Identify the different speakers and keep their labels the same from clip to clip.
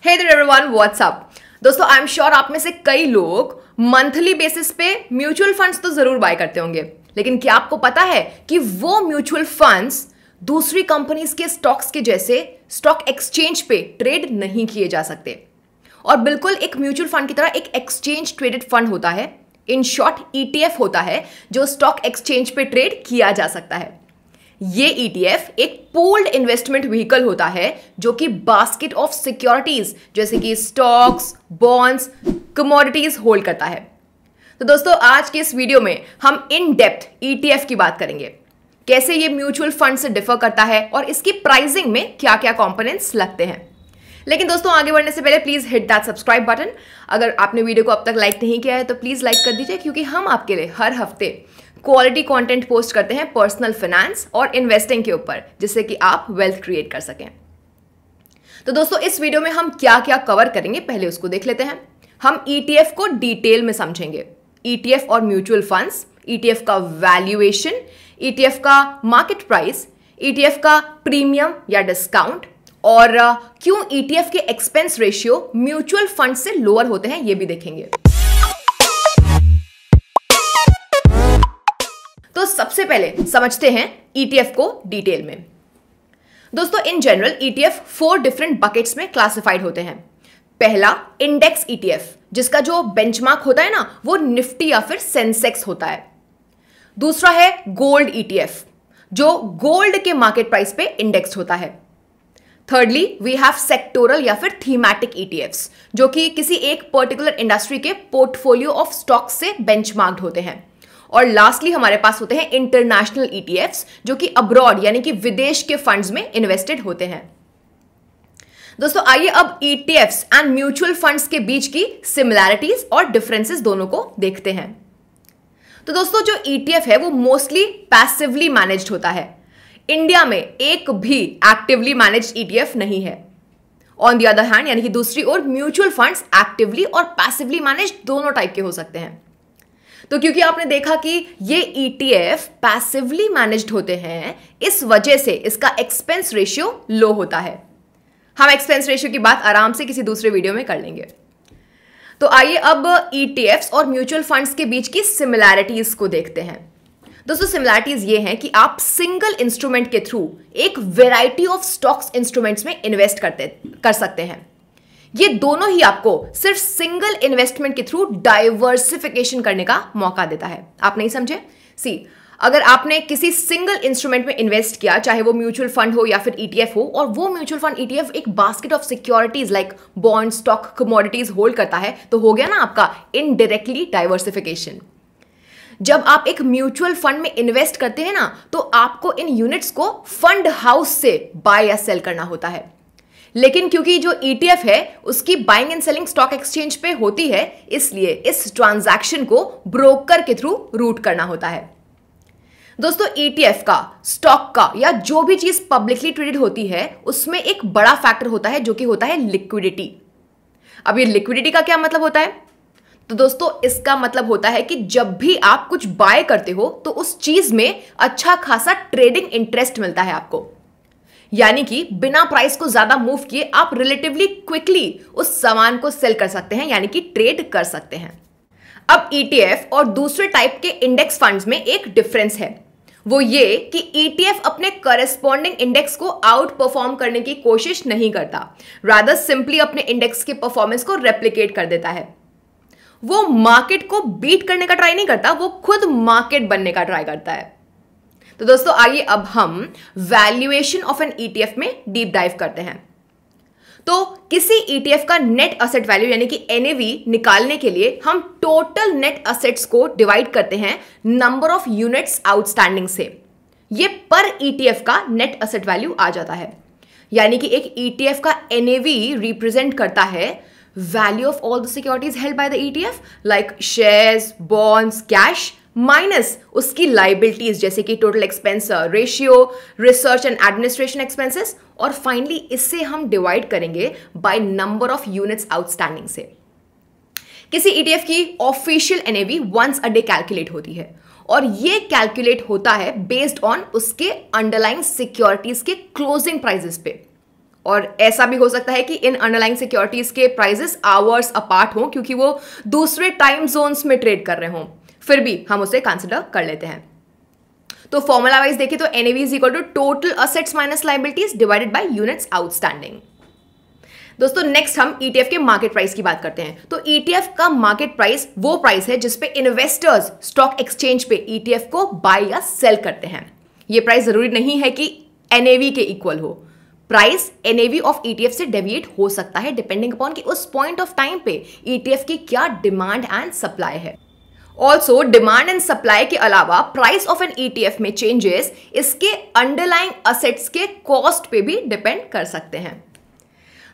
Speaker 1: Hey there everyone, what's up. दोस्तों, I am sure आप में से कई लोग मंथली बेसिस पे म्यूचुअल फंड्स तो जरूर बाय करते होंगे, लेकिन क्या आपको पता है कि वो म्यूचुअल फंड्स दूसरी कंपनीज के स्टॉक्स के जैसे स्टॉक एक्सचेंज पे ट्रेड नहीं किए जा सकते। और बिल्कुल एक म्यूचुअल फंड की तरह एक एक्सचेंज ट्रेडेड फंड होता है, इन शॉर्ट ETF होता है, जो स्टॉक एक्सचेंज पे ट्रेड किया जा सकता है। ये ETF एक पूल्ड इन्वेस्टमेंट व्हीकल होता है जो कि बास्केट ऑफ सिक्योरिटीज जैसे कि स्टॉक्स, बॉन्ड्स, कमोडिटीज होल्ड करता है। तो दोस्तों, आज के इस वीडियो में हम इन डेप्थ ETF की बात करेंगे, कैसे ये म्यूचुअल फंड से डिफर करता है और इसकी प्राइसिंग में क्या क्या कंपोनेंट्स लगते हैं। लेकिन दोस्तों, आगे बढ़ने से पहले please hit that subscribe button. अगर आपने वीडियो को अब तक लाइक नहीं किया है तो प्लीज लाइक कर दीजिए, क्योंकि हम आपके लिए हर हफ्ते क्वालिटी कंटेंट पोस्ट करते हैं पर्सनल फाइनेंस और इन्वेस्टिंग के ऊपर, जिससे कि आप वेल्थ क्रिएट कर सकें। तो दोस्तों, इस वीडियो में हम क्या क्या कवर करेंगे पहले उसको देख लेते हैं। हम ETF को डिटेल में समझेंगे, ETF और म्यूचुअल फंड्स, ETF का वैल्यूएशन, ETF का मार्केट प्राइस, ETF का प्रीमियम या डिस्काउंट, और क्यों ETF के एक्सपेंस रेशियो म्यूचुअल फंड से लोअर होते हैं ये भी देखेंगे। तो सबसे पहले समझते हैं ETF को डिटेल में। दोस्तों, in general ETF 4 different buckets में क्लासिफाइड होते हैं। पहला इंडेक्स ETF, जिसका जो बेंचमार्क होता है ना, वो निफ्टी या फिर सेंसेक्स होता है। दूसरा है गोल्ड ETF, जो गोल्ड के मार्केट प्राइस पे इंडेक्स होता है। थर्डली वी हैव सेक्टोरल या फिर थीमैटिक ETFs, जो कि किसी एक पर्टिकुलर इंडस्ट्री के पोर्टफोलियो ऑफ स्टॉक्स से बेंचमार्क्ड होते हैं। और लास्टली हमारे पास होते हैं इंटरनेशनल ETFs, जो कि अब्रॉड यानी कि विदेश के फंड्स में इन्वेस्टेड होते हैं। दोस्तों, आइए अब ETFs एंड म्यूचुअल फंड्स के बीच की सिमिलैरिटीज और डिफरेंसेस दोनों को देखते हैं। तो दोस्तों, जो ETF है वो मोस्टली पैसिवली मैनेज्ड होता है। इंडिया में एक भी एक्टिवली मैनेज्ड ETF नहीं है। ऑन द अदर हैंड, यानी कि दूसरी ओर, म्यूचुअल फंड्स एक्टिवली और पैसिवली मैनेज्ड दोनों टाइप के हो सकते हैं। तो क्योंकि आपने देखा कि ये ETF पैसिवली मैनेज्ड होते हैं, इस वजह से इसका एक्सपेंस रेशियो लो होता है। हम एक्सपेंस रेशियो की बात आराम से किसी दूसरे वीडियो में कर लेंगे। तो आइए अब ETFs और म्यूचुअल फंड्स के बीच की सिमिलैरिटीज को देखते हैं। दोस्तों, सिमिलैरिटीज ये हैं कि आप सिंगल इंस्ट्रूमेंट के थ्रू एक वैरायटी ऑफ स्टॉक्स इंस्ट्रूमेंट्स में इन्वेस्ट कर सकते हैं। ये दोनों ही आपको सिर्फ सिंगल इन्वेस्टमेंट के थ्रू डाइवर्सिफिकेशन करने का मौका देता है। आप नहीं समझे? अगर आपने किसी सिंगल इंस्ट्रूमेंट में इन्वेस्ट किया, चाहे वो म्यूचुअल फंड हो या फिर ETF हो, और वो म्यूचुअल फंड ETF एक basket of securities like bond, stock, commodities hold करता है, तो हो गया ना आपका इनडायरेक्टली डाइवर्सिफिकेशन। जब आप एक म्यूचुअल फंड में इन्वेस्ट करते हैं ना, तो आपको इन यूनिट्स को फंड हाउस से बाय या सेल करना होता है। लेकिन क्योंकि जो ETF है उसकी buying and selling stock exchange पे होती है, इसलिए इस ट्रांजैक्शन को ब्रोकर के थ्रू रूट करना होता है। दोस्तों, ETF का, स्टॉक का, या जो भी चीज पब्लिकली ट्रेडेड होती है, उसमें एक बड़ा फैक्टर होता है जो कि होता है लिक्विडिटी। अब ये लिक्विडिटी का क्या मतलब होता है? तो दोस्तों, इसका मतलब होता है कि जब भी आप कुछ बाय करते हो तो उस चीज में अच्छा खासा ट्रेडिंग इंटरेस्ट मिलता है आपको। यानी कि बिना प्राइस को ज्यादा मूव किए आप रिलेटिवली क्विकली उस सामान को सेल कर सकते हैं, यानी कि ट्रेड कर सकते हैं। अब ETF और दूसरे टाइप के इंडेक्स फंड्स में एक डिफरेंस है, वो ये कि ETF अपने करस्पॉन्डिंग इंडेक्स को आउट परफॉर्म करने की कोशिश नहीं करता, रादर सिंपली अपने इंडेक्स के परफॉर्मेंस को रेप्लिकेट कर देता है। वो मार्केट को बीट करने का ट्राई नहीं करता, वो खुद मार्केट बनने का ट्राई करता है। तो दोस्तों, आइए अब हम वैल्यूएशन ऑफ एन ETF में डीप डाइव करते हैं। तो किसी ETF का नेट असेट वैल्यू यानी कि NAV निकालने के लिए हम टोटल नेट असेट्स को डिवाइड करते हैं नंबर ऑफ यूनिट्स आउटस्टैंडिंग से। ये पर ETF का नेट असेट वैल्यू आ जाता है। यानी कि एक ETF का NAV रिप्रेजेंट करता है value of all the securities held by the ETF like shares, bonds, cash minus उसकी liabilities जैसे कि total expense ratio, research and administration expenses, और फाइनली इससे हम डिवाइड करेंगे by number of units outstanding से। किसी ETF की official NAV once a day calculate होती है, और ये कैलकुलेट होता है बेस्ड ऑन उसके अंडरलाइंग सिक्योरिटीज के क्लोजिंग प्राइसेस पे। और ऐसा भी हो सकता है कि इन अंडरलाइंग सिक्योरिटीज के प्राइसेस आवर्स अपार्ट हों क्योंकि वो दूसरे टाइम जोन्स में ट्रेड कर रहे हों, फिर भी हम उसे कंसिडर कर लेते हैं। तो फॉर्मूला वाइज देखें तो NAV is equal to total assets minus liabilities divided by units outstanding. दोस्तों नेक्स्ट हम ETF के मार्केट प्राइस की बात करते हैं। तो ETF का मार्केट प्राइस वो प्राइस है जिसपे इन्वेस्टर्स स्टॉक एक्सचेंज पे ETF को बाय या सेल करते हैं। ये प्राइस जरूरी नहीं है कि NAV के इक्वल हो, प्राइस NAV ऑफ ETF से डेविएट हो सकता है डिपेंडिंग अपॉन कि उस पॉइंट ऑफ टाइम पे ETF की क्या डिमांड एंड सप्लाई है। ऑल्सो डिमांड एंड सप्लाई के अलावा प्राइस ऑफ एन ETF में चेंजेस इसके अंडरलाइंग असेट्स के कॉस्ट पे भी डिपेंड कर सकते हैं।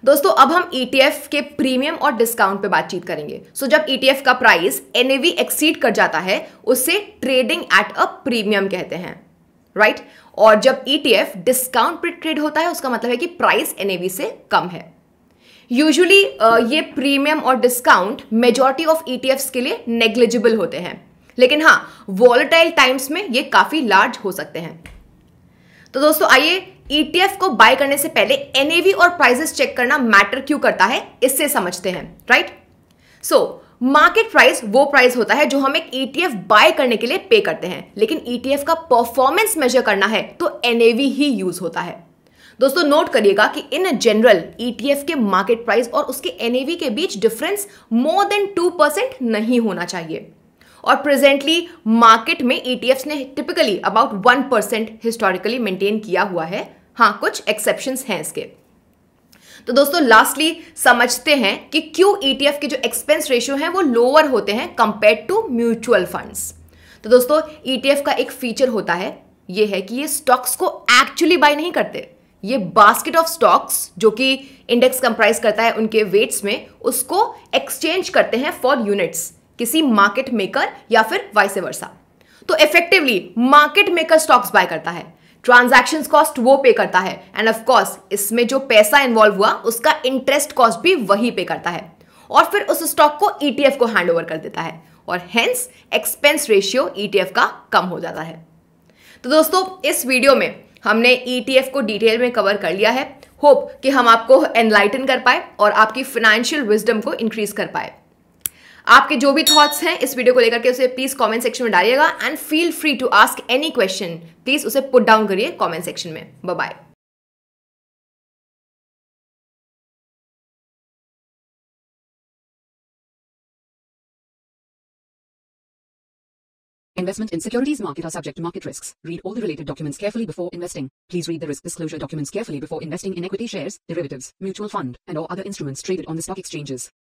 Speaker 1: दोस्तों अब हम ETF के प्रीमियम और डिस्काउंट पे बातचीत करेंगे। जब ETF का प्राइस NAV एक्सीड कर जाता है उसे ट्रेडिंग एट अ प्रीमियम कहते हैं, राइट? और जब ETF डिस्काउंट पे ट्रेड होता है उसका मतलब है कि प्राइस NAV से कम है। यूजुअली ये प्रीमियम और डिस्काउंट मेजॉरिटी ऑफ ETFs के लिए नेग्लिजिबल होते हैं, लेकिन हाँ वॉलेटाइल टाइम्स में ये काफी लार्ज हो सकते हैं। तो दोस्तों आइए ETF को बाय करने से पहले NAV और प्राइसेस चेक करना मैटर क्यों करता है इससे समझते हैं, राइट? मार्केट प्राइस वो प्राइस होता है जो हम एक ETF बाय करने के लिए पे करते हैं, लेकिन ETF का परफॉर्मेंस मेजर करना है तो NAV ही यूज होता है। दोस्तों नोट करिएगा कि इन जनरल ETF के मार्केट प्राइस और उसके NAV के बीच डिफरेंस मोर देन 2% नहीं होना चाहिए, और प्रेजेंटली मार्केट में ETFs ने टिपिकली अबाउट 1% हिस्टोरिकली मेंटेन किया हुआ है। हाँ कुछ एक्सेप्शंस हैं इसके। तो दोस्तों लास्टली समझते हैं कि क्यों ETF के जो एक्सपेंस रेशियो हैं वो लोअर होते हैं कंपेयर टू म्यूचुअल फंड्स। तो दोस्तों ETF का एक फीचर होता है, ये है कि ये स्टॉक्स को एक्चुअली बाय नहीं करते, ये बास्केट ऑफ स्टॉक्स जो कि इंडेक्स कंप्राइज करता है उनके वेट्स में, उसको एक्सचेंज करते हैं फॉर यूनिट्स किसी मार्केट मेकर या फिर वाइस वर्सा। तो effectively market maker stocks buy करता है, ट्रांजैक्शन कॉस्ट वो पे करता है, एंड ऑफ कोर्स इसमें जो पैसा इन्वॉल्व हुआ उसका इंटरेस्ट कॉस्ट भी वही पे करता है, और फिर उस स्टॉक को ETF को हैंड ओवर कर देता है, और हेंस एक्सपेंस रेशियो ETF का कम हो जाता है। तो दोस्तों इस वीडियो में हमने ETF को डिटेल में कवर कर लिया है। होप कि हम आपको एनलाइटन कर पाए और आपकी फाइनेंशियल विजडम को इंक्रीज कर पाए। आपके जो भी थॉट्स हैं इस वीडियो को लेकर के उसे प्लीज कमेंट सेक्शन में डालिएगा, and feel free to ask any question, please उसे पुट डाउन करिए कमेंट सेक्शन में। Bye bye.
Speaker 2: Investment in securities market are subject to market risks. Read all the related documents carefully before investing. Please read the risk disclosure documents carefully before investing in equity shares, derivatives, mutual fund, and or other instruments traded on the stock exchanges.